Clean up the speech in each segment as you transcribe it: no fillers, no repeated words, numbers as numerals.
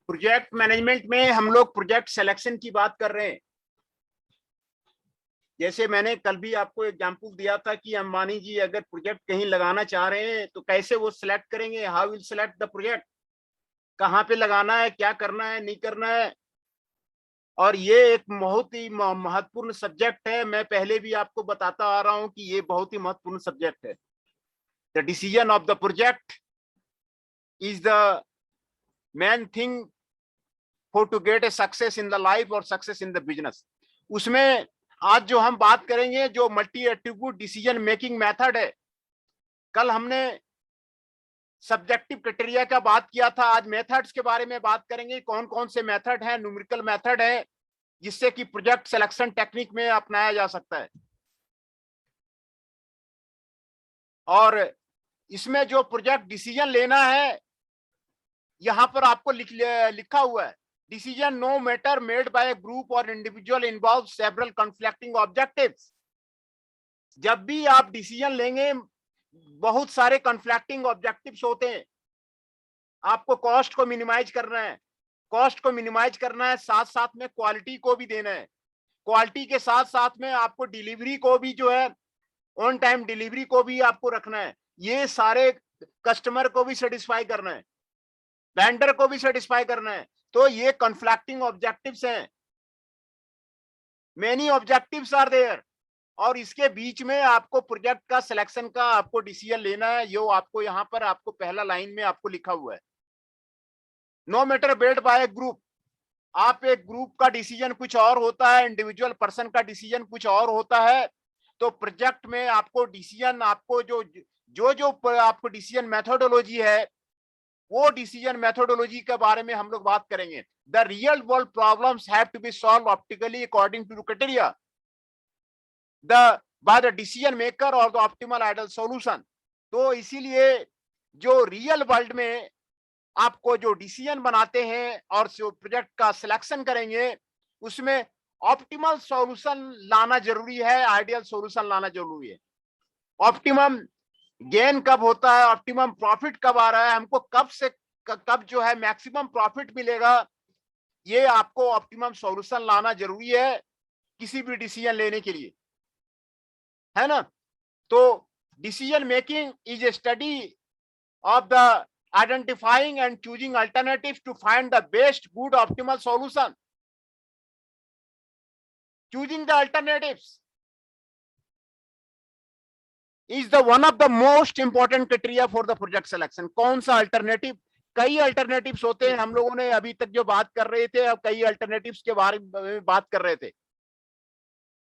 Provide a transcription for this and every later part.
Project management में हम लोग प्रोजेक्ट सिलेक्शन की बात कर रहे हैं। जैसे मैंने कल भी आपको एग्जांपल दिया था कि अंबानी जी अगर प्रोजेक्ट कहीं लगाना चाह रहे हैं तो कैसे वो सिलेक्ट करेंगे, how will select the project, कहाँ पे लगाना है, क्या करना है, नहीं करना है। और ये एक बहुत ही महत्वपूर्ण सब्जेक्ट है। मैं पहले भी आपको बताता आ रहा हूं कि ये बहुत ही महत्वपूर्ण सब्जेक्ट है। The decision of the project is the main thing for to get a success in the life और सक्सेस इन द बिजनेस। उसमें आज जो हम बात करेंगे जो multi attribute decision making method है, कल हमने सब्जेक्टिव क्राइटेरिया का बात किया था, आज मेथड्स के बारे में बात करेंगे। कौन कौन से मेथड हैं, न्यूमेरिकल मेथड है जिससे कि प्रोजेक्ट सिलेक्शन टेक्निक में अपनाया जा सकता है। और इसमें जो प्रोजेक्ट डिसीजन लेना है यहां पर आपको लिखा हुआ है, decision no matter made by a group और individual involve several conflicting objectives. जब भी आप डिसीजन लेंगे बहुत सारे कॉन्फ्लिक्टिंग ऑब्जेक्टिव्स होते हैं। आपको कॉस्ट को मिनिमाइज करना है, कॉस्ट को मिनिमाइज करना है, साथ साथ में क्वालिटी को भी देना है, क्वालिटी के साथ साथ में आपको डिलीवरी को भी जो है ऑन टाइम डिलीवरी को भी आपको रखना है। ये सारे कस्टमर को भी सेटिस्फाई करना है, वेंडर को भी सेटिस्फाई करना है। तो ये कॉन्फ्लिक्टिंग ऑब्जेक्टिव्स हैं, मेनी ऑब्जेक्टिव्स आर देयर। और इसके बीच में आपको प्रोजेक्ट का सिलेक्शन का आपको डिसीजन लेना है। यो आपको यहाँ पर आपको पहला लाइन में आपको लिखा हुआ है, no matter bed by group. आप एक ग्रुप का डिसीजन कुछ और होता है, इंडिविजुअल पर्सन का डिसीजन कुछ और होता है। तो प्रोजेक्ट में आपको डिसीजन, आपको जो जो जो आपको डिसीजन मेथोडोलॉजी है वो डिसीजन मेथोडोलॉजी के बारे में हम लोग बात करेंगे। The real world problems have to be solve optically according to criteria the by the decision maker और द ऑप्टिमल आइडियल सॉल्यूशन। तो इसीलिए जो रियल वर्ल्ड में आपको जो डिसीजन बनाते हैं और जो प्रोजेक्ट का सिलेक्शन करेंगे उसमें ऑप्टिमल सॉल्यूशन लाना जरूरी है, आइडियल सॉल्यूशन लाना जरूरी है। ऑप्टिमम गेन कब होता है, ऑप्टिमम प्रॉफिट कब आ रहा है, हमको कब से कब जो है मैक्सिमम प्रॉफिट मिलेगा, ये आपको ऑप्टिमम सॉल्यूशन लाना जरूरी है किसी भी डिसीजन लेने के लिए, है ना। तो decision making is A study of the identifying and choosing alternatives to find the best good optimal solution. Choosing the alternatives is the one of the most important criteria for the project selection. कौन सा alternative, कई alternatives होते हैं। हम लोगों ने अभी तक जो बात कर रहे थे अब कई अल्टरनेटिव्स के बारे में बात कर रहे थे,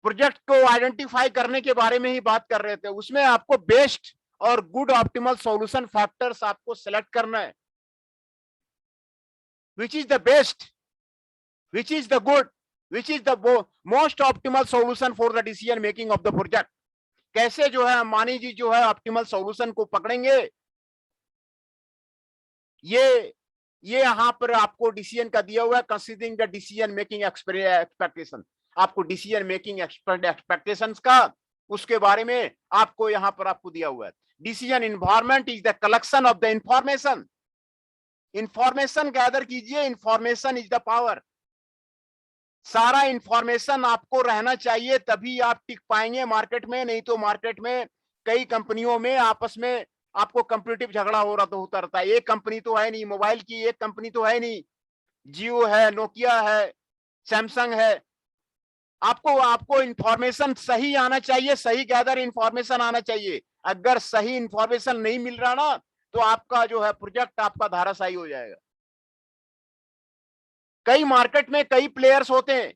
प्रोजेक्ट को आइडेंटिफाई करने के बारे में ही बात कर रहे थे। उसमें आपको बेस्ट और गुड ऑप्टिमल सॉल्यूशन फैक्टर्स आपको सेलेक्ट करना है, which is the best, which is the good, which is the most optimal solution for the decision making of the project. कैसे जो है अंबानी जी जो है ऑप्टिमल सॉल्यूशन को पकड़ेंगे, ये यहां पर आपको डिसीजन का दिया हुआ है। Considering the decision making expectation, आपको डिसीजन मेकिंग एक्सपेक्टेशंस का उसके बारे में आपको यहां पर आपको दिया हुआ है। Decision environment is the collection of the information, information gather कीजिए, इंफॉर्मेशन इज द पावर। सारा इंफॉर्मेशन आपको रहना चाहिए तभी आप टिक पाएंगे मार्केट में, नहीं तो मार्केट में कई कंपनियों में आपस में आपको कंपटीटिव झगड़ा हो रहा तो होता रहता है। एक कंपनी तो है नहीं, मोबाइल की एक कंपनी तो है नहीं, जियो है, नोकिया है, सैमसंग है। आपको आपको इंफॉर्मेशन सही आना चाहिए, सही गैदर इंफॉर्मेशन आना चाहिए। अगर सही इंफॉर्मेशन नहीं मिल रहा ना तो आपका जो है प्रोजेक्ट आपका धाराशायी हो जाएगा। कई मार्केट में कई प्लेयर्स होते हैं,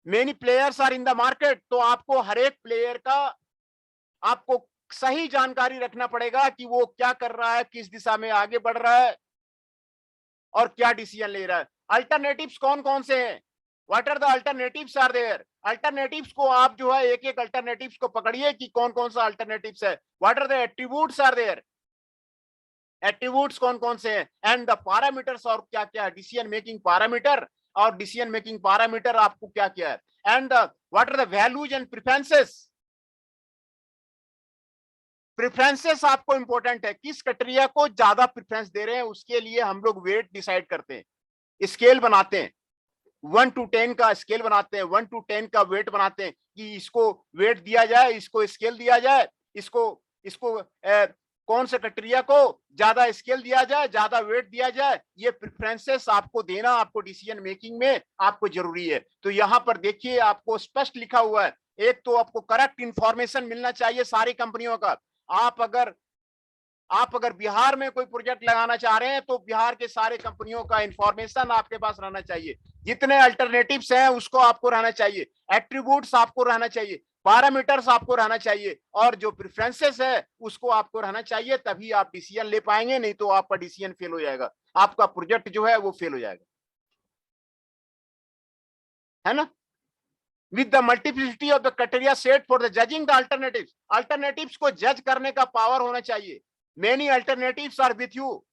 many players are in the market. तो आपको हर एक प्लेयर का आपको सही जानकारी रखना पड़ेगा कि वो क्या कर रहा है, किस दिशा में आगे बढ़ रहा है और क्या डिसीजन ले रहा है। अल्टरनेटिव्स कौन कौन से हैं, what are the alternatives are there. Alternatives को आप जो है एक एक अल्टरनेटिव्स को पकड़िए कि कौन कौन सा अल्टरनेटिव्स है। What are the attributes are there, attributes कौन कौन से हैं, एंड द पैरामीटर्स और क्या क्या है, डिसीजन मेकिंग पैरामीटर और डिसीजन मेकिंग पैरामीटर आपको क्या क्या है, and what are the values and preferences. Preferences आपको इंपॉर्टेंट है, किस क्राइटेरिया को ज्यादा प्रेफरेंस दे रहे हैं उसके लिए हम लोग वेट डिसाइड करते हैं, स्केल बनाते हैं, 1 to 10 का स्केल बनाते हैं, 1 to 10 का वेट बनाते हैं कि इसको वेट दिया जाए, इसको स्केल दिया जाए, इसको इसको कौन से क्राइटेरिया को ज्यादा स्केल दिया जाए, ज्यादा वेट दिया जाए। ये प्रेफरेंसेस आपको देना, आपको डिसीजन मेकिंग में आपको जरूरी है। तो यहाँ पर देखिए आपको स्पष्ट लिखा हुआ है, एक तो आपको करेक्ट इंफॉर्मेशन मिलना चाहिए सारी कंपनियों का। आप अगर बिहार में कोई प्रोजेक्ट लगाना चाह रहे हैं तो बिहार के सारे कंपनियों का इंफॉर्मेशन आपके पास रहना चाहिए, जितने अल्टरनेटिव्स हैं उसको आपको रहना चाहिए, एट्रीब्यूट्स आपको रहना चाहिए, पैरामीटर्स आपको रहना चाहिए, और जो प्रेफरेंसेस है उसको आपको रहना चाहिए, तभी आप डिसीजन ले पाएंगे, नहीं तो आपका डिसीजन फेल हो जाएगा, आपका प्रोजेक्ट जो है वो फेल हो जाएगा, है ना। With the multiplicity of the criteria set for the judging the alternatives को जज करने का पावर होना चाहिए। Many alternatives are with you,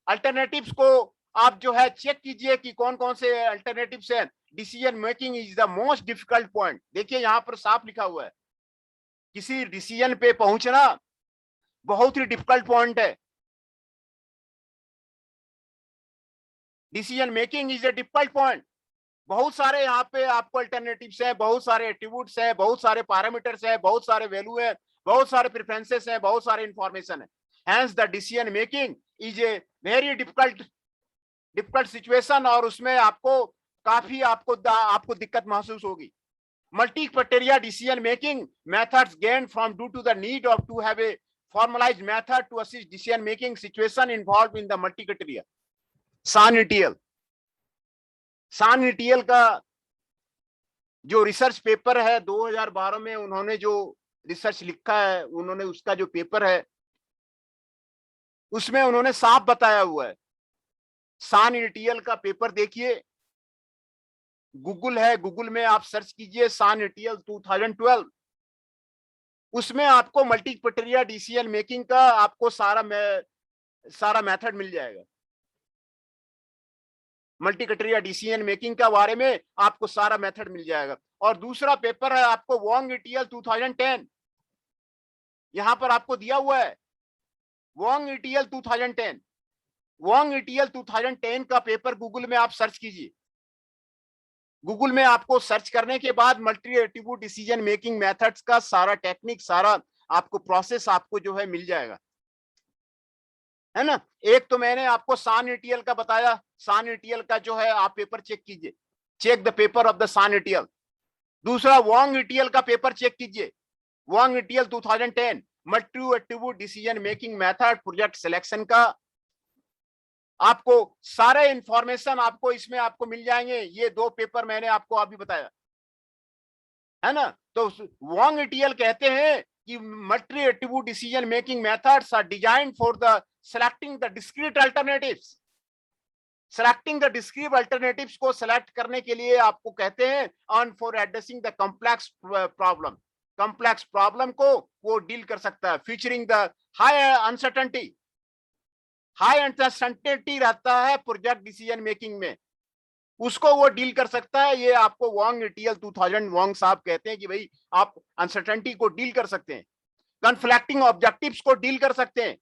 alternatives को आप जो है चेक कीजिए कि कौन कौन से अल्टरनेटिव्स हैं। Decision making is the most difficult point, देखिए यहां पर साफ लिखा हुआ है, किसी डिसीजन पे पहुंचना बहुत ही डिफिकल्ट पॉइंट है। Decision making is a difficult point, बहुत सारे यहाँ पे आपको अल्टरनेटिव्स हैं, बहुत सारे एट्रीब्यूट्स हैं, बहुत सारे पैरामीटर्स हैं, बहुत सारे वैल्यू है, बहुत सारे प्रेफरेंसेस हैं, बहुत सारे इंफॉर्मेशन है। Hence the decision making is a very difficult situation, और उसमें आपको काफी आपको दिक्कत महसूस होगी। Multi criteria decision making methods gain from due to the need of to have a formalized method to assist decision making situation involved in the multi criteria। सान ETL का जो रिसर्च पेपर है 2012 में उन्होंने जो रिसर्च लिखा है, उन्होंने उसका जो पेपर है उसमें उन्होंने साफ बताया हुआ है। सान ईटीएल का पेपर देखिए, गूगल है, गूगल में आप सर्च कीजिए सान ईटीएल 2012, उसमें आपको मल्टी क्राइटेरिया डिसीजन मेकिंग का आपको सारा मेथड मिल जाएगा। मल्टी क्राइटेरिया डिसीजन मेकिंग के बारे में आपको सारा मेथड मिल जाएगा। और दूसरा पेपर है आपको वोंग ईटीएल 2010, यहां पर आपको दिया हुआ है वोंग ईटीएल 2010। वोंग ईटीएल 2010 का पेपर गूगल में आप सर्च कीजिए, गूगल में आपको सर्च करने के बाद multi attribute decision making methods का सारा टेक्निक, सारा आपको प्रोसेस आपको जो है मिल जाएगा, है ना। एक तो मैंने आपको सान ईटीएल का बताया, सान ईटीएल का जो है आप पेपर चेक कीजिए, check the paper of the San ETL. दूसरा वोंग ईटीएल का पेपर चेक कीजिए, Wong ETL 2010 multi attribute decision making method project selection का आपको सारे इंफॉर्मेशन आपको इसमें आपको मिल जाएंगे। ये दो पेपर मैंने आपको अभी बताया, है ना। तो वोंग ईटीएल कहते हैं कि multi attribute decision making methods are designed for the selecting the discrete alternatives। selecting the discrete alternatives को select करने के लिए आपको कहते हैं on for addressing the complex problem। complex problem को वो डील कर सकता है, featuring the high uncertainty रहता है प्रोजेक्ट डिसीजन मेकिंग में, उसको वो डील कर सकता है। ये आपको वोंग ईटीएल 2000 वोंग साहब कहते हैं कि भाई आप अनसर्टेनिटी को डील कर सकते हैं, कन्फ्लिक्टिंग ऑब्जेक्टिव्स को डील कर सकते हैं,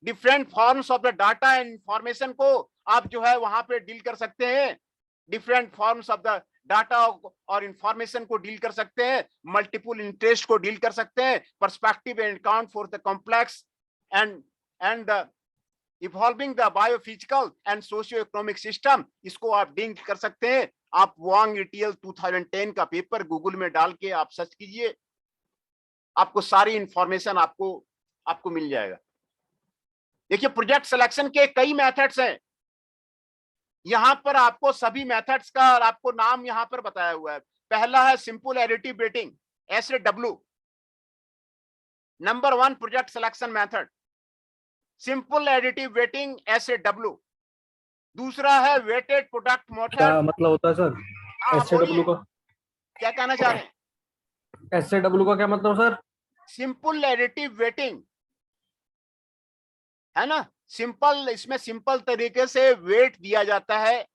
different forms of the data and information को आप जो है वहां पे डील कर सकते हैं, different forms of the data और इंफॉर्मेशन को डील कर सकते हैं, मल्टीपल इंटरेस्ट को डील कर सकते हैं, perspective and account for the complex and the evolving the biophysical and socio economic system, इसको आप डील कर सकते हैं। आप वोंग ईटीएल 2010 का पेपर गूगल में डाल के आप सर्च कीजिए, आपको सारी इंफॉर्मेशन आपको मिल जाएगा। देखिए प्रोजेक्ट सिलेक्शन के कई मेथड्स हैं, यहां पर आपको सभी मेथड्स का आपको नाम यहां पर बताया हुआ है। पहला है simple additive waiting SAW, number 1 project selection method simple additive waiting SAW। दूसरा है वेटेड प्रोडक्ट मेथड। क्या मतलब होता है सर SAW का? क्या कहना चाह रहे हैं? SAW का क्या मतलब सर? सिंपल एडिटिव वेटिंग, है ना। सिंपल, इसमें सिंपल तरीके से वेट दिया जाता है,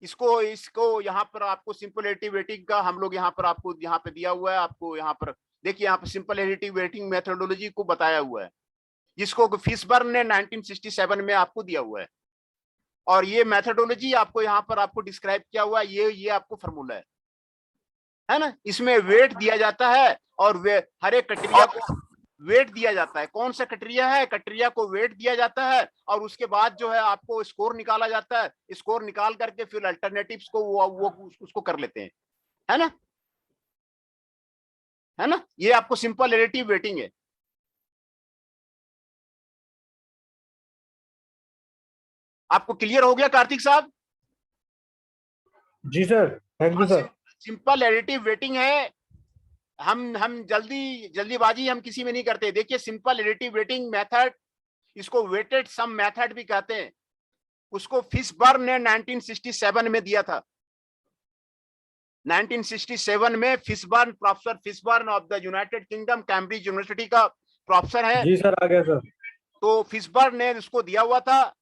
इसको यहाँ पर आपको सिंपल एडिटिव वेटिंग का हम लोग यहाँ पर आपको यहाँ पे दिया हुआ है, आपको यहाँ पर देखिए यहाँ पे सिंपल एडिटिव वेटिंग मेथोडोलॉजी को बताया हुआ है, जिसको फिशबर्न ने 1967 में आपको दिया हुआ है। और ये मेथोडोलॉजी आपको यहाँ पर आपको डिस्क्राइब किया हुआ है, ये आपको फॉर्मूला है ना। इसमें वेट दिया जाता है और वे हर एक क्राइटेरिया को वेट दिया जाता है। कौन सा क्राइटेरिया है, क्राइटेरिया को वेट दिया जाता है और उसके बाद जो है आपको स्कोर निकाला जाता है। स्कोर निकाल करके फिर अल्टरनेटिव्स को वो उसको कर लेते हैं, है ना, है ना। ये आपको सिंपल रिलेटिव वेटिंग है। आपको क्लियर हो गया कार्तिक साहब? जी sir, thank you sir. Simple additive weighting है। हम जल्दीबाजी हम किसी में नहीं करते। देखिए सिंपल एडिटिव वेटिंग मेथड, इसको वेटेड सम मेथड भी कहते हैं। उसको फिशबर्न ने 1967 में दिया था। 1967 में Fishburne, professor Fishburne of the United kingdom, Cambridge university का प्रोफेसर है। जी सर, आ गया सर। तो फिशबर्न ने उसको दिया हुआ था।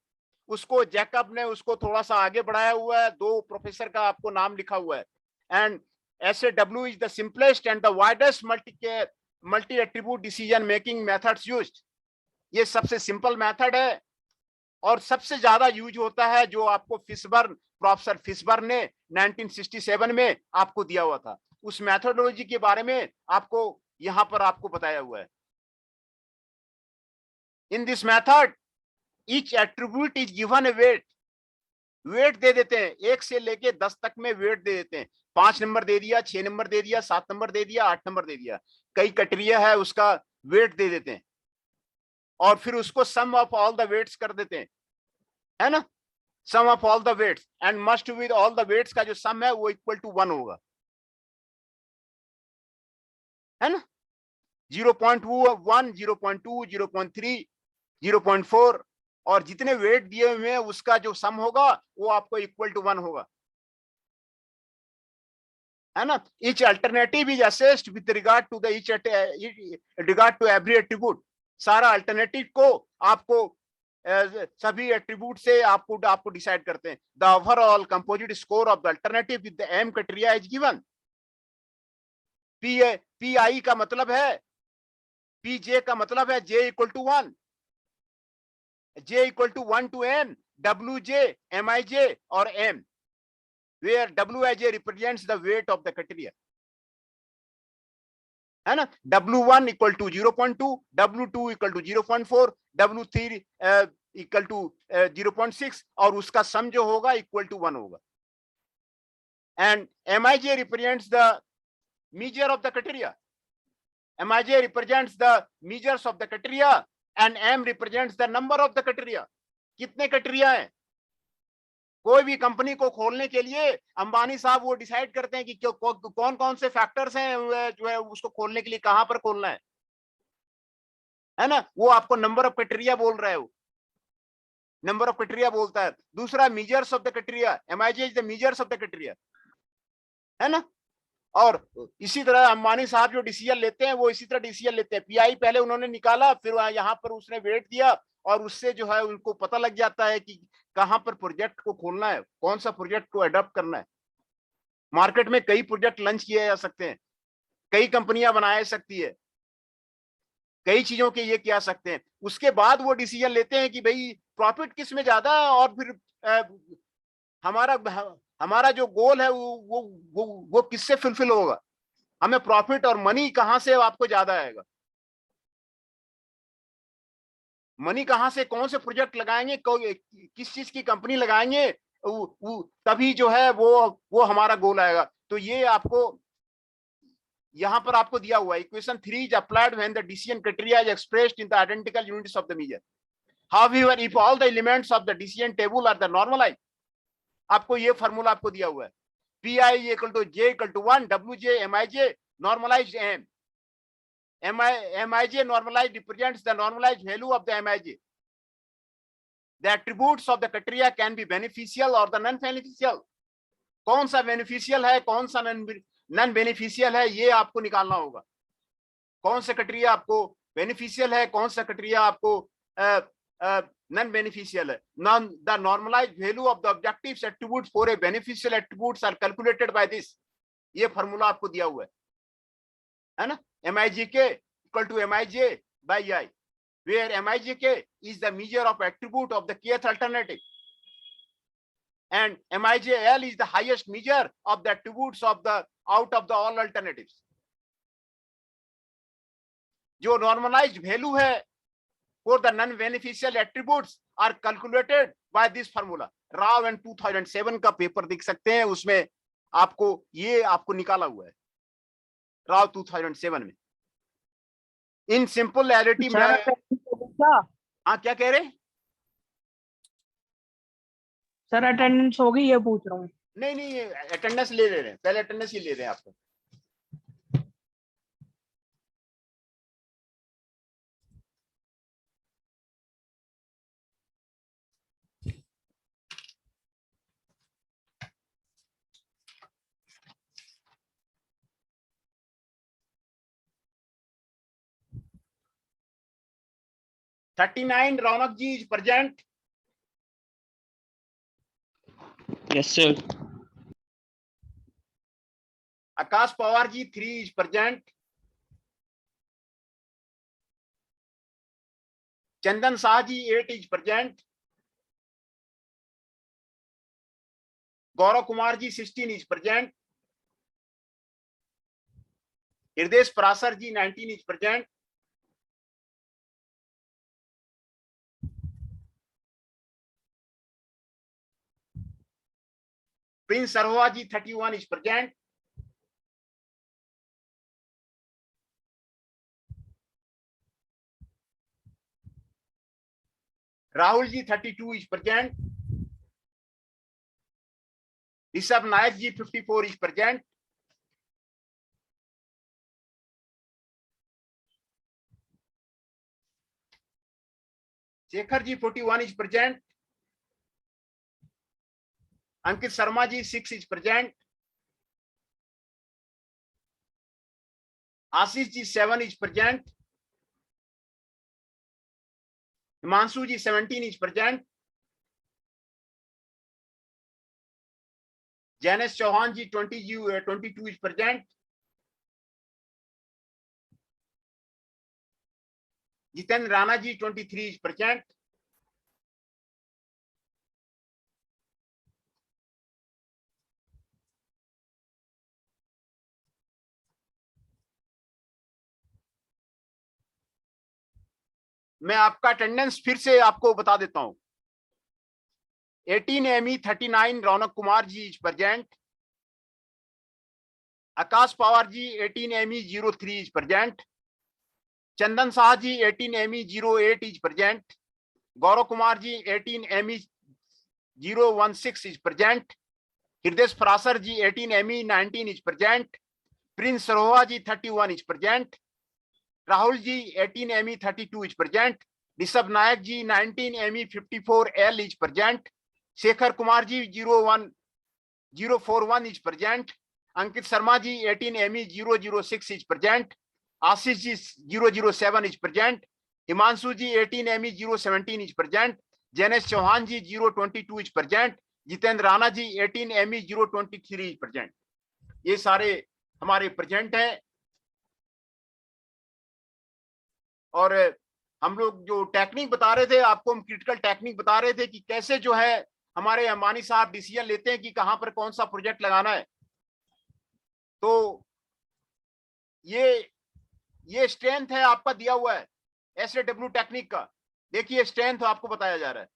उसको जैकब ने उसको थोड़ा सा आगे बढ़ाया हुआ है। 2 प्रोफेसर का आपको नाम लिखा हुआ है। And SAW is the simplest and the widest multi attribute decision making methods used। ये सबसे सिंपल मेथड है और सबसे ज्यादा यूज होता है, जो आपको फिशबर्न, प्रोफेसर फिशबर्न ने 1967 में आपको दिया हुआ था। उस मेथोडोलॉजी के बारे में आपको यहां पर आपको बताया हुआ है। In this method each attribute is given a weight. Weight दे देते हैं, 1 से लेके 10 तक में वेट दे देते हैं। 5 नंबर दे दिया, 6 नंबर दे दिया, 7 नंबर दे दिया, 8 नंबर दे दिया। कई क्राइटेरिया है उसका वेट दे देते हैं और फिर उसको sum of all the weights कर देते हैं, है ना। Sum of all the weights and must with all the weights का जो सम है वो इक्वल टू 1 होगा, है ना। 0.1, 0.2, 0.3, 0.4 और जितने वेट दिए हुए हैं उसका जो सम होगा वो आपको इक्वल टू 1 होगा, है ना। Each alternative is assessed with regard to the regard to every attribute. सारा अल्टरनेटिव को आपको सभी एट्रीब्यूट से आपको डिसाइड करते हैं। The overall composite score of the alternative with the M criteria is given. PI का मतलब है, PJ का मतलब है J equal to 1, J equal to 1 to N, WJ, MIJ और M, where WIJ represents the weight of the criteria, है ना। W1 equal to 0.2, W2 equal to 0.4, W3 equal to 0.6 और उसका सम जो होगा इक्वल टू 1 होगा। And MIJ represents the measure of the criteria. MIJ represents the measures of the criteria and M represents the number of the criteria। कितने criteria हैं? कोई भी company को खोलने के लिए अंबानी साहब वो डिसाइड करते हैं कि कौन कौन से फैक्टर्स हैं जो है उसको खोलने के लिए, कहां पर खोलना है ना। वो आपको नंबर ऑफ क्राइटेरिया बोल रहा है, वो नंबर ऑफ क्राइटेरिया बोलता है। दूसरा measures of the criteria, MIJ is the measures of the criteria, है ना। और इसी तरह अंबानी साहब जो डिसीजन लेते हैं वो इसी तरह डिसीजन लेते हैं। PI पहले उन्होंने निकाला, फिर यहाँ पर उसने वेट दिया और उससे जो है उनको पता लग जाता है कि कहां पर प्रोजेक्ट को खोलना है, कौन सा प्रोजेक्ट को अडॉप्ट करना है। मार्केट में कई प्रोजेक्ट लॉन्च किए जा सकते हैं, कई कंपनियां बनाए सकती है, कई चीजों के ये किया सकते हैं। उसके बाद वो डिसीजन लेते हैं कि भाई प्रॉफिट किस में ज्यादा है और फिर हमारा जो गोल है वो किससे फुलफिल होगा, हमें प्रॉफिट और मनी कहां से आपको ज्यादा आएगा, मनी कहां से, कौन से प्रोजेक्ट लगाएंगे, किस चीज की कंपनी लगाएंगे, तभी जो है वो हमारा गोल आएगा। तो ये आपको यहां पर आपको दिया हुआ है। Equation 3 is applied when the decision criteria is expressed in the identical units of the measure. However if all the elements of the decision table are the normalised, आपको ये फार्मूला आपको दिया हुआ है। PI equal to J equal to 1, WJ, MIJ normalized M। MIJ normalized represents the normalized value of the MIJ। The attributes of the criteria can be beneficial or the non-beneficial। कौन सा beneficial है, कौन सा non beneficial है, ये आपको निकालना होगा। कौन सा क्राइटेरिया आपको बेनिफिशियल है, कौन सा क्राइटेरिया आपको नॉन बेनिफिशियल है। The normalised value of the objectives attributes for a beneficial attributes are calculated by this. ये फार्मूला आपको दिया हुआ है ना। MIJK equal to MIJ by I, where MIJK is the measure of attribute of the kth alternative, and MIJL is the highest measure of the attributes of the out of the all alternatives. जो normalized value है for the non-beneficial attributes are calculated by this formula. Rao and 2007 का paper देख सकते हैं, उसमें आपको ये आपको निकाला हुआ है राव 2007 में. इन सिंपल रियलिटी में हाँ क्या कह रहे सर? अटेंडेंस हो गई, ये पूछ रहा हूँ. नहीं अटेंडेंस ले रहे हैं, पहले अटेंडेंस ही ले रहे हैं आपको. $39 Raunak ji is present. Yes, sir. Akash Pawar ji 3 is present. Chandan Shah ji 8 is present. Gaurav Kumar ji 16 is present. Hriday Parashar ji 19 is present. Prince Sarwa ji 31 is present. Rahul ji 32 is present. Rishabh Nayak ji 54 is present. Shekhar ji 41 is present. Ankit Sharma ji 6 is present. Ashish ji 7 is present. Himanshu ji 17 is present. Jainesh Chauhan ji 22 is present. Jitendra Rana ji 23 is present. मैं आपका attendance फिर से आपको बता देता हूं. 18 ME 39 Raunak Kumar ji is present. Akash Pawar ji 18 ME 03 is present. Chandan Shah ji 18 ME 08 is present. Gaurav Kumar ji 18 ME 016 is present. Hriday Parashar ji 18 ME 19 is present. Prince Saroha ji 31 is present. Rahul ji 18 ME 32 is present. Rishabh Nayak ji 19 ME 54L is present. Shekhar Kumar ji 041 is present. Ankit Sharma ji 18 ME 006 is present. Ashish ji 007 is present. Himanshu ji 18 ME 017 is present. Jainesh Chauhan ji 022 is present. Jitendra Rana ji 18 ME 023 is present. ये सारे हमारे present हैं. और हम लोग जो technique बता रहे थे आपको, हम क्रिटिकल टेक्निक बता रहे थे कि कैसे जो है हमारे अंबानी साहब डिसीजन लेते हैं कि कहां पर कौन सा प्रोजेक्ट लगाना है. तो ये स्ट्रेंथ है आपका दिया हुआ है SAW टेक्निक का. देखिए स्ट्रेंथ आपको बताया जा रहा है.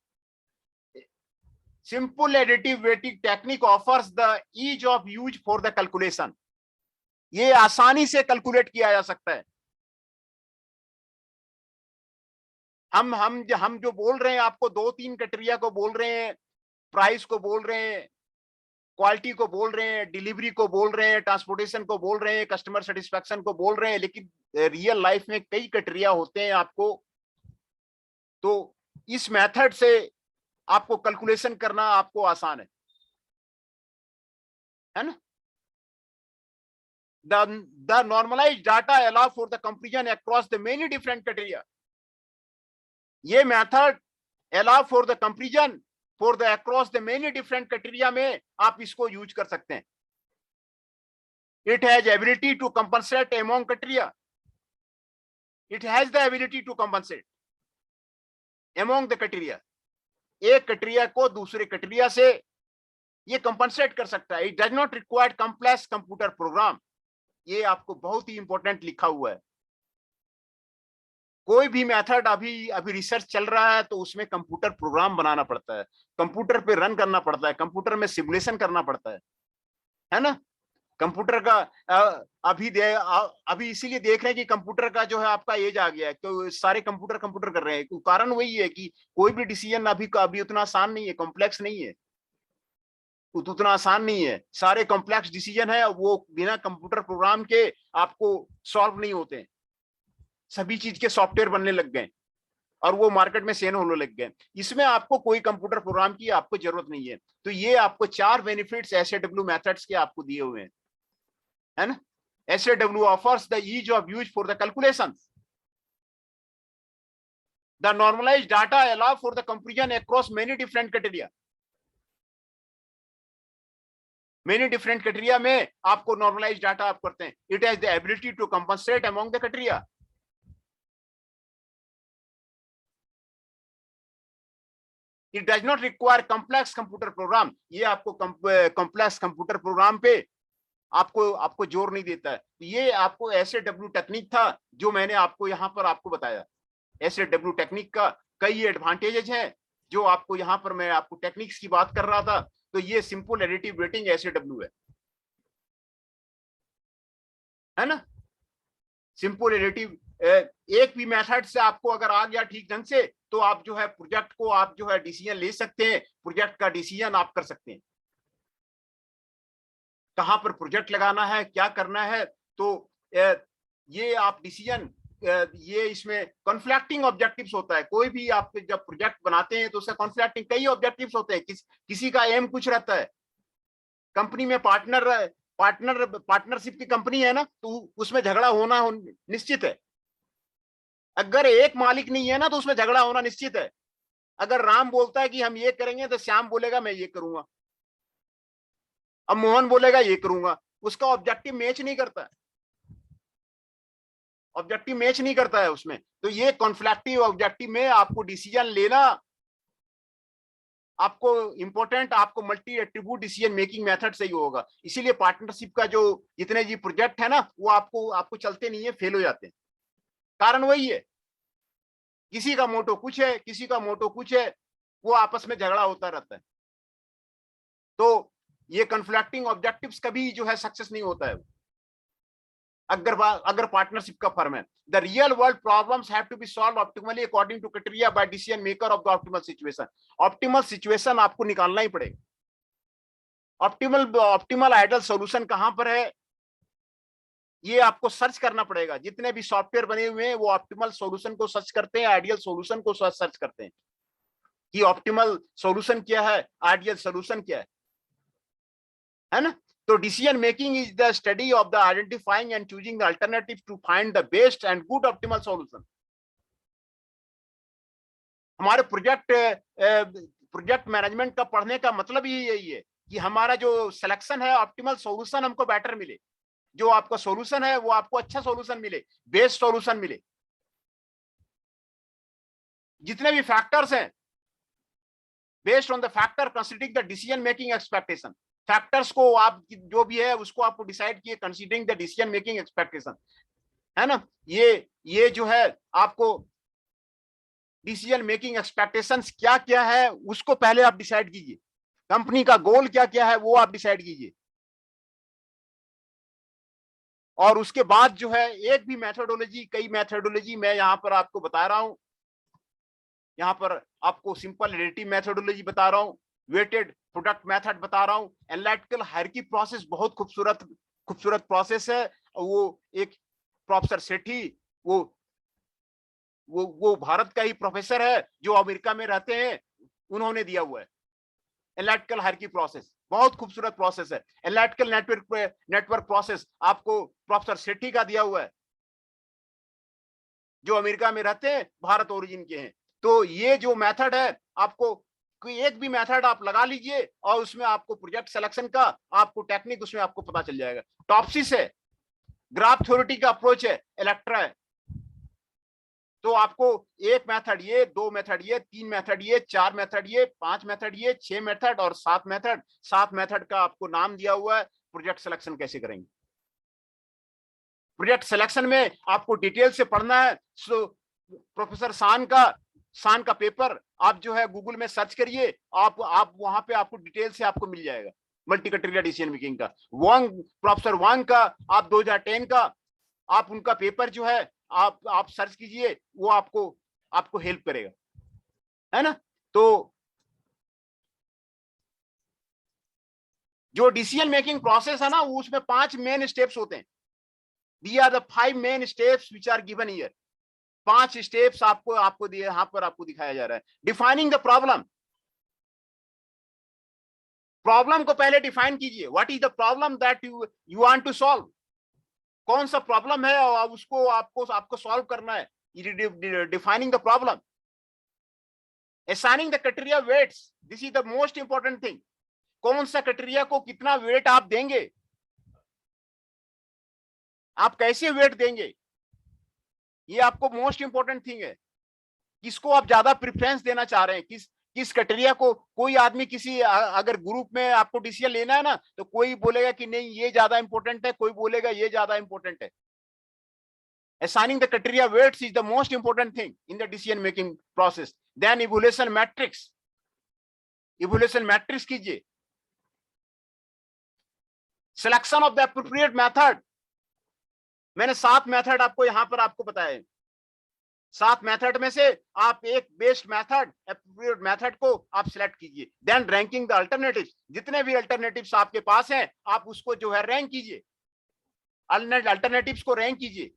Simple additive weighting technique offers the ease of use for the calculation. ये आसानी से कैलकुलेट किया जा सकता है. हम जो बोल रहे हैं आपको 2-3 क्राइटेरिया को बोल रहे हैं, प्राइस को बोल रहे हैं, क्वालिटी को बोल रहे हैं, डिलीवरी को बोल रहे हैं, ट्रांसपोर्टेशन को बोल रहे हैं, कस्टमर सेटिस्फेक्शन को बोल रहे हैं, लेकिन रियल लाइफ में कई क्राइटेरिया होते हैं आपको. तो इस मेथड से आपको कैलकुलेशन करना आपको आसान है ना. The normalized data allow for the comparison across the many different criteria. ये method allow for the comparison for the across the many different criteria में आप इसको यूज कर सकते हैं. It has ability to compensate among criteria. It has the ability to compensate among the criteria, एक criteria को दूसरे क्राइटेरिया से ये कंपनसेट कर सकता है। It does not require complex computer program, ये आपको बहुत ही इंपॉर्टेंट लिखा हुआ है। कोई भी मेथड अभी रिसर्च चल रहा है तो उसमें कंप्यूटर प्रोग्राम बनाना पड़ता है, कंप्यूटर पे रन करना पड़ता है, कंप्यूटर में सिमुलेशन करना पड़ता है ना। कंप्यूटर का अभी इसीलिए देख रहे हैं कि कंप्यूटर का जो है आपका एज आ गया है, तो सारे कंप्यूटर कर रहे हैं। कारण वही है कि कोई भी डिसीजन अभी उतना आसान नहीं है, कॉम्प्लेक्स नहीं है, उतना आसान नहीं है। सारे कॉम्प्लेक्स डिसीजन है वो बिना कंप्यूटर प्रोग्राम के आपको सॉल्व नहीं होते हैं। सभी चीज के सॉफ्टवेयर बनने लग गए और वो मार्केट में सेल होने लग गए। इसमें आपको कोई कंप्यूटर प्रोग्राम की आपको जरूरत नहीं है। तो ये आपको 4 बेनिफिट्स SAW मेथड्स के आपको दिए हुए हैं, है ना। SAW offers the ease of use for the calculations, the normalized data allow for the comparison across many different criteria. Many different criteria में आपको नॉर्मलाइज्ड डाटा आप करते हैं। It has the ability to compensate among the criteria. It does not require complex computer program, ये आपको complex computer programme पे आपको जोर नहीं देता है। ये आपको SAW टेक्निक था जो मैंने आपको यहाँ पर आपको बताया। SAW टेक्निक का कई एडवांटेजेस हैं जो आपको यहाँ पर मैं आपको टेक्निक्स की बात कर रहा था। तो ये सिंपल एडिटिव वेटिंग SAW है ना। सिंपल एडिटिव एक भी मेथड से आपको अगर आ गया ठीक ढंग से तो आप जो है प्रोजेक्ट को आप जो है डिसीजन ले सकते हैं, प्रोजेक्ट का डिसीजन आप कर सकते हैं, कहां पर प्रोजेक्ट लगाना है, क्या करना है। तो ये आप डिसीजन ये इसमें कॉन्फ्लिक्टिंग ऑब्जेक्टिव्स होता है। कोई भी आप जब प्रोजेक्ट बनाते हैं तो उसका कॉन्फ्लिक्टिंग कई ऑब्जेक्टिव्स होते हैं। किसी का एम कुछ रहता है। कंपनी में पार्टनरशिप की कंपनी है ना, तो उसमें झगड़ा होना निश्चित है। अगर एक मालिक नहीं है ना तो उसमें झगड़ा होना निश्चित है। अगर राम बोलता है कि हम ये करेंगे तो श्याम बोलेगा मैं ये करूंगा, अब मोहन बोलेगा ये करूंगा। उसका ऑब्जेक्टिव मैच नहीं करता है, ऑब्जेक्टिव मैच नहीं करता है उसमें। तो ये कॉन्फ्लिक्टिव ऑब्जेक्टिव में आपको डिसीजन लेना आपको इंपॉर्टेंट, आपको multi attribute decision making method से ही होगा। इसीलिए पार्टनरशिप का जो जितने जी प्रोजेक्ट है ना वो आपको चलते नहीं है, फेल हो जाते हैं। कारण वही है, किसी का मोटो कुछ है, किसी का मोटो कुछ है, वो आपस में झगड़ा होता रहता है। तो ये कॉन्फ्लिक्टिंग ऑब्जेक्टिव्स कभी जो है सक्सेस नहीं होता है अगर पार्टनरशिप का फर्म है। The real world problems have to be solve optimally according to criteria by decision maker of the optimal situation. Optimal situation आपको निकालना ही पड़ेगा। ऑप्टिमल आइडियल सॉल्यूशन कहां पर है ये आपको सर्च करना पड़ेगा। जितने भी सॉफ्टवेयर बने हुए हैं वो ऑप्टिमल सॉल्यूशन को सर्च करते हैं, आइडियल सॉल्यूशन को सर्च करते हैं कि ऑप्टिमल सॉल्यूशन क्या है, आइडियल सॉल्यूशन क्या है ना। तो decision making is the study of the identifying and choosing the alternative to find the best and good optimal solution. हमारे प्रोजेक्ट मैनेजमेंट का पढ़ने का मतलब ही यही है कि हमारा जो सिलेक्शन है ऑप्टिमल सॉल्यूशन हमको बेटर मिले, जो आपका सॉल्यूशन है वो आपको अच्छा सॉल्यूशन मिले, बेस्ट सॉल्यूशन मिले। जितने भी फैक्टर्स हैं based on the factor considering the decision making expectation, factors को आप जो भी है उसको आपको डिसाइड किए considering the decision making expectation, है ना। ये जो है आपको डिसीजन मेकिंग एक्सपेक्टेशंस क्या क्या है उसको पहले आप डिसाइड कीजिए। कंपनी का गोल क्या क्या है वो आप डिसाइड कीजिए, और उसके बाद जो है एक भी मेथोडोलॉजी, कई मेथोडोलॉजी मैं यहां पर आपको बता रहा हूं। यहां पर आपको सिंपल एडिटिव मेथोडोलॉजी बता रहा हूं, वेटेड प्रोडक्ट मेथड बता रहा हूं, एनालिटिकल हायरार्की प्रोसेस बहुत खूबसूरत प्रोसेस है। वो एक प्रोफेसर सेठी वो भारत का ही प्रोफेसर है जो अमेरिका में रहते हैं, उन्होंने दिया हुआ है। एनालिटिकल हायरार्की प्रोसेस बहुत खूबसूरत प्रोसेस है। एनालिटिकल नेटवर्क प्रोसेस आपको प्रोफेसर सेठी का दिया हुआ है जो अमेरिका में रहते हैं, भारत ओरिजिन के हैं। तो ये जो मेथड है आपको कोई एक भी मेथड आप लगा लीजिए और उसमें आपको प्रोजेक्ट सिलेक्शन का आपको टेक्निक उसमें आपको पता चल जाएगा। टॉपसिस है, ग्राफ थ्योरेटिक का अप्रोच है, इलेक्ट्रा है, तो आपको एक मेथड ये, दो मेथड ये, तीन मेथड ये, चार मेथड ये, पांच मेथड ये, छह मेथड और सात मेथड। सात मेथड का आपको नाम दिया हुआ है। प्रोजेक्ट सिलेक्शन कैसे करेंगे? प्रोजेक्ट सिलेक्शन में आपको डिटेल से पढ़ना है। सो प्रोफेसर शान का पेपर आप जो है गूगल में सर्च करिए, आप वहां पे आपको डिटेल से आपको मिल जाएगा मल्टी क्राइटेरिया डिसीजन मेकिंग का। प्रोफेसर वांग का आप 2010 का आप उनका पेपर जो है आप सर्च कीजिए, वो आपको हेल्प करेगा, है ना। तो जो डिसीजन मेकिंग प्रोसेस है ना, उसमें 5 मेन स्टेप्स होते हैं। These are the 5 main steps which are given here. 5 steps आपको दिए, यहां पर आपको दिखाया जा रहा है। डिफाइनिंग द प्रॉब्लम को पहले डिफाइन कीजिए। What is the problem that you want to solve? कौन सा प्रॉब्लम है और उसको आपको सॉल्व करना है। Defining the problem. Assigning the criteria weights, this is the most important thing. कौन सा क्राइटेरिया को कितना वेट आप देंगे, आप कैसे वेट देंगे, ये आपको मोस्ट इंपॉर्टेंट थिंग है। किसको आप ज्यादा प्रेफरेंस देना चाह रहे हैं, किस क्राइटेरिया को। कोई आदमी अगर ग्रुप में आपको डिसीजन लेना है ना, तो कोई बोलेगा कि नहीं ये ज्यादा इंपॉर्टेंट है, कोई बोलेगा ये ज्यादा इंपॉर्टेंट है। Assigning the criteria weights is the most important thing in the decision making process. Then evaluation matrix कीजिए। Selection of the appropriate method, मैंने 7 मेथड आपको यहां पर आपको बताया। 7 मेथड में से आप एक बेस्ट मेथड, एप्रोप्रिएट मेथड को आप सिलेक्ट कीजिए। देन रैंकिंग द अल्टरनेटिव्स, जितने भी अल्टरनेटिव्स आपके पास हैं आप उसको जो है रैंक कीजिए, अल्टरनेटिव्स को रैंक कीजिए,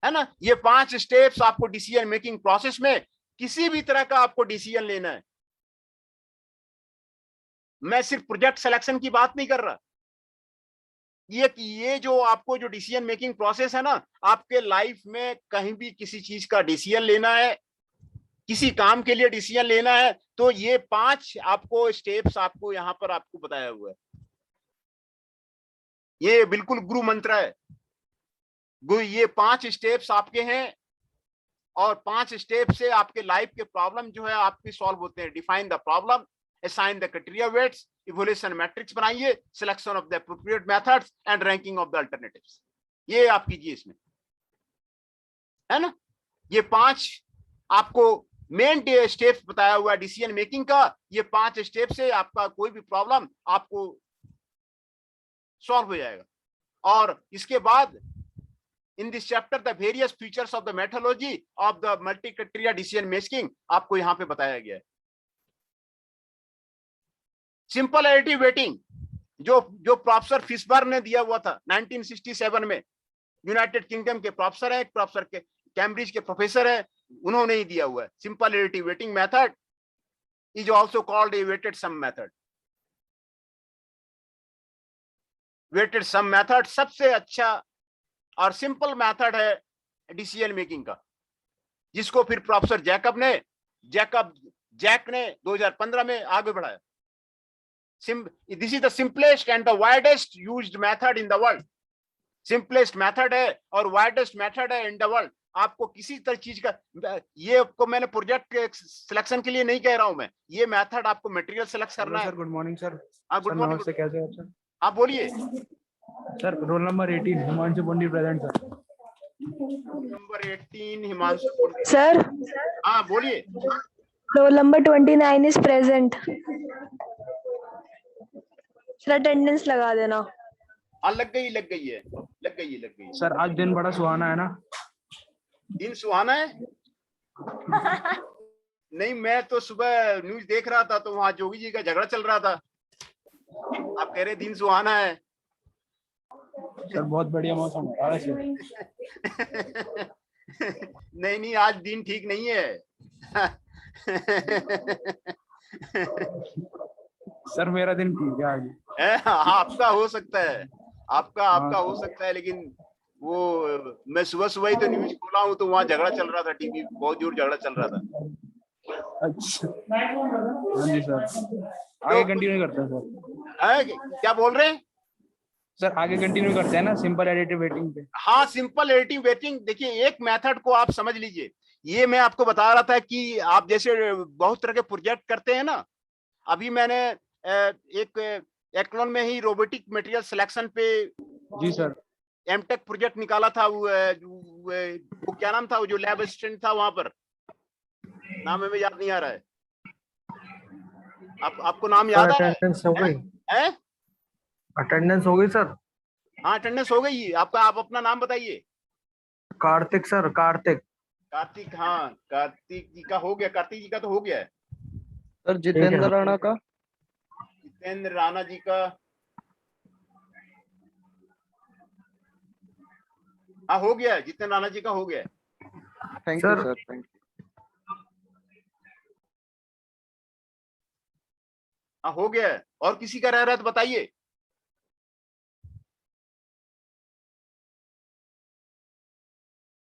है ना। ये 5 स्टेप्स आपको डिसीजन मेकिंग प्रोसेस में किसी भी तरह का आपको डिसीजन लेना है। मैं सिर्फ प्रोजेक्ट सिलेक्शन की बात नहीं कर रहा। ये जो आपको जो डिसीजन मेकिंग प्रोसेस है ना, आपके लाइफ में कहीं भी किसी चीज का डिसीजन लेना है, किसी काम के लिए डिसीजन लेना है, तो ये 5 आपको स्टेप्स आपको यहां पर आपको बताया हुआ है। ये बिल्कुल गुरु मंत्र है। ये 5 स्टेप्स आपके हैं और 5 स्टेप से आपके लाइफ के प्रॉब्लम जो है आपके सॉल्व होते हैं। Define the problem, assign the criteria weights, evaluation matrix बनाइए, selection of the appropriate methods and ranking of the alternatives। ये आप कीजिए इसमें, है ना। ये 5 आपको मेन स्टेप्स बताया हुआ है डिसीजन मेकिंग का। ये 5 स्टेप से आपका कोई भी प्रॉब्लम आपको सॉल्व हो जाएगा। और इसके बाद in this chapter the various features of the methodology of the multi criteria decision making आपको यहां पे बताया गया है। सिंपल एडिटिव वेटिंग जो प्रोफेसर फिशबर्न ने दिया हुआ था 1967 में, यूनाइटेड किंगडम के प्रोफेसर है, प्रोफेसर के कैम्ब्रिज के प्रोफेसर है, उन्होंने ही दिया हुआ है। Simple additive weighting method is also called a weighted sum method. Weighted sum method सबसे अच्छा और सिंपल मेथड है डिसीजन मेकिंग का, जिसको फिर प्रोफेसर जैक ने 2015 में आगे बढ़ाया। This is the simplest and the widest used method in the world। simplest method है और widest method है in the world। आपको किसी तरह चीज का, ये आपको मैंने प्रोजेक्ट सिलेक्शन के लिए नहीं कह रहा हूं मैं, ये मेथड आपको मटेरियल सिलेक्ट करना है। Sir good morning sir. हाँ गुड मॉर्निंग नमस्ते, कैसे हैं सर? आप बोलिए। सर रोल नंबर 18 हिमांशु पंडित प्रेजेंट सर। नंबर 18 हिमांशु पंडित। सर हाँ बोलिए। Roll number 29 is present. Sir attendance लगा देना। हाँ लग गई है। सर आज दिन बड़ा सुहाना है ना? दिन सुहाना है? नहीं, मैं तो सुबह न्यूज देख रहा था तो वहां जोगी जी का झगड़ा चल रहा था। आप कह रहे दिन सुहाना है। सर बहुत बढ़िया मौसम है वैसे। नहीं आज दिन ठीक नहीं है। सर मेरा दिन ठीक है आगे। आपका हो सकता है, आपका हो सकता है, लेकिन वो मैं सुबह ही तो न्यूज खोला हूँ तो वहाँ झगड़ा चल रहा था, टीवी बहुत जोर झगड़ा चल रहा था। अच्छा हाँ जी सर, आगे कंटिन्यू करते हैं सर। क्या बोल रहे हैं? सर आगे कंटिन्यू करते हैं ना सिंपल एडिटिव वेटिंग पे। हाँ, सिंपल एडिटिव वेटिंग। देखिए, एक मेथड को आप समझ लीजिए। ये मैं आपको बता रहा था कि आप जैसे बहुत तरह के प्रोजेक्ट करते हैं ना। अभी मैंने एक एक्लोन में ही रोबोटिक मटेरियल सिलेक्शन पे जी सर। एमटेक प्रोजेक्ट निकाला था। वो क्या नाम था, वो जो लैब असिस्टेंट था वहां पर, नाम हमें याद नहीं आ रहा है। आपको नाम याद आ रहा अटेंडेंस हो गई? है? अटेंडेंस हो गई सर? हाँ, अटेंडेंस हो गई। आपका, आप अपना नाम बताइए। कार्तिक सर, कार्तिक। कार्तिक, हाँ, कार्तिक जी का हो गया। कार्तिक जी का तो हो गया है। सर जितेंद्र राणा का? जितेंद्र राणा जी का, हाँ, हो गया है। जितेंद्र राणा जी का हो गया है। Thank you sir. Sir, thank you. हाँ, हो गया है। और किसी का रह रहा है तो बताइए।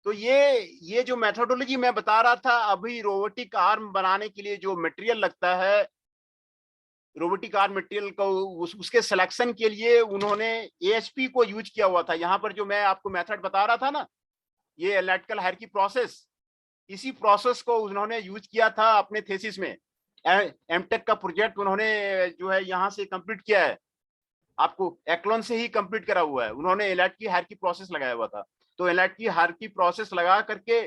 तो ये जो मेथोडोलॉजी मैं बता रहा था, अभी रोबोटिक आर्म बनाने के लिए जो मटेरियल लगता है, रोबोटिक आर्म मटेरियल को उसके सिलेक्शन के लिए उन्होंने एएचपी को यूज किया हुआ था। यहाँ पर जो मैं आपको मेथड बता रहा था ना, ये एनालिटिकल हायरार्की प्रोसेस, इसी प्रोसेस को उन्होंने यूज किया था अपने थीसिस में। एमटेक का प्रोजेक्ट उन्होंने जो है यहाँ से कंप्लीट किया है। आपको एक्लोन से ही कंप्लीट करा हुआ है। उन्होंने एनालिटिकल हायरार्की प्रोसेस लगाया हुआ था। तो एनालिटिकल हायरार्की प्रोसेस लगा करके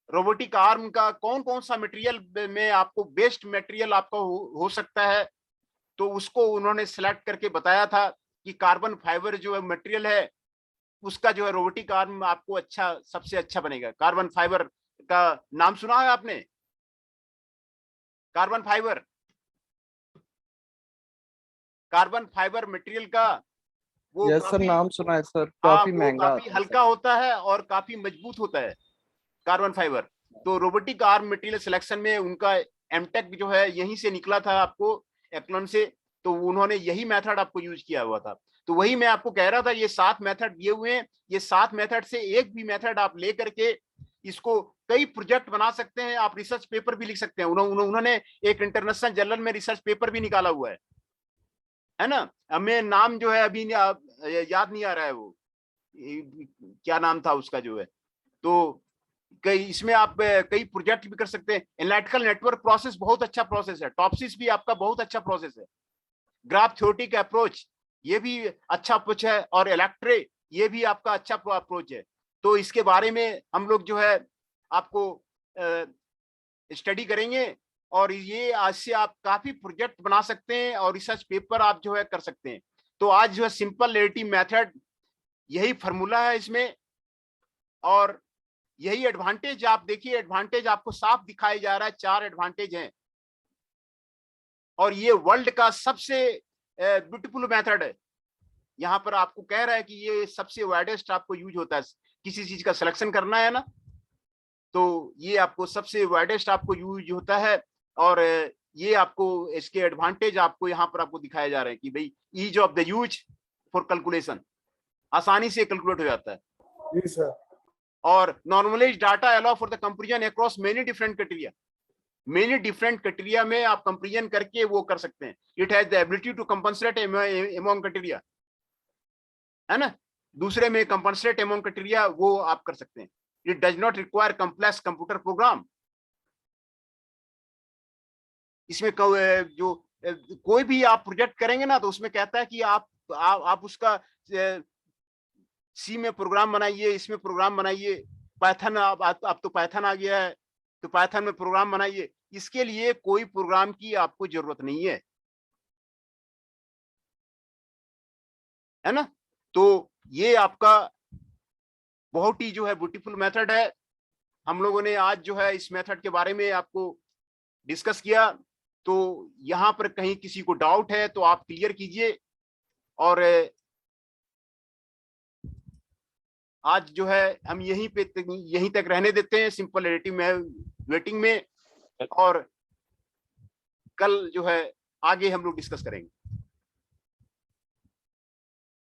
रोबोटिक आर्म का कौन कौन सा मटेरियल में आपको बेस्ट मटेरियल आपका हो सकता है, तो उसको उन्होंने सिलेक्ट करके बताया था कि कार्बन फाइबर जो मटेरियल है उसका जो है रोबोटिक आर्म आपको अच्छा, सबसे अच्छा बनेगा। कार्बन फाइबर का नाम सुना है आपने? Carbon fibre, carbon fibre material का वो यस सर, नाम सुना है सर। हाँ, काफी वो महंगा काफी हल्का होता है और काफी मजबूत होता है कार्बन फाइबर। तो रोबोटिक आर्म मटेरियल सिलेक्शन में उनका एमटेक जो है यहीं से निकला था, आपको एक्लोन से। तो उन्होंने यही मेथड आपको यूज किया हुआ था। तो वही मैं आपको कह रहा था, ये 7 मेथड दिए हुए हैं। ये 7 मेथड से एक भी मेथड आप ले करके इसको कई प्रोजेक्ट बना सकते हैं। आप रिसर्च पेपर भी लिख सकते हैं। उन्होंने एक इंटरनेशनल जर्नल में रिसर्च पेपर भी निकाला हुआ है ना। हमें नाम जो है अभी याद नहीं आ रहा है, वो क्या नाम था उसका जो है। तो कई इसमें आप कई प्रोजेक्ट भी कर सकते हैं। एनालिटिकल नेटवर्क प्रोसेस बहुत अच्छा प्रोसेस है। टॉपसिस भी आपका बहुत अच्छा प्रोसेस है। ग्राफ थ्योरेटिक अप्रोच ये भी अच्छा अप्रोच है। और इलेक्ट्रे ये भी आपका अच्छा अप्रोच है। तो इसके बारे में हम लोग जो है आपको स्टडी करेंगे। और ये आज से आप काफी प्रोजेक्ट बना सकते हैं और रिसर्च पेपर आप जो है कर सकते हैं। तो आज जो है सिंपल एडिटिव मेथड यही फॉर्मूला है इसमें। और यही एडवांटेज आप देखिए, एडवांटेज आपको साफ दिखाई जा रहा है। 4 एडवांटेज हैं। और ये वर्ल्ड का सबसे ब्यूटीफुल मेथड है। यहाँ पर आपको कह रहा है कि ये सबसे वाइडेस्ट आपको यूज होता है। किसी चीज का सिलेक्शन करना है ना, तो ये आपको सबसे वाइडेस्ट आपको यूज होता है। और ये आपको इसके एडवांटेज आपको यहाँ पर आपको दिखाया जा रहे हैं कि भाई ease of the use for calculation, आसानी से कैलकुलेट हो जाता है। जी सर। और normalized data allow for the comparison across many different criteria. Many different criteria में आप कंपैरिजन करके वो कर सकते हैं। It has the ability to compensate among criteria, है ना। दूसरे में कंपनसेट अमंग क्राइटेरिया वो आप कर सकते हैं। It does not require complex computer programme. इसमें जो कोई भी आप प्रोजेक्ट करेंगे ना, तो उसमें कहता है कि आप उसका सी में प्रोग्राम बनाइए, इसमें प्रोग्राम बनाइए। पाइथन अब तो पाइथन आ गया है, तो पाइथन में प्रोग्राम बनाइए। इसके लिए कोई प्रोग्राम की आपको जरूरत नहीं है ना। तो ये आपका बहुत ही जो है ब्यूटीफुल मेथड है। हम लोगों ने आज जो है इस मेथड के बारे में आपको डिस्कस किया। तो यहाँ पर कहीं किसी को डाउट है तो आप क्लियर कीजिए। और आज जो है हम यहीं तक रहने देते हैं सिंपल एडिटिव वेटिंग में। और कल जो है आगे हम लोग डिस्कस करेंगे।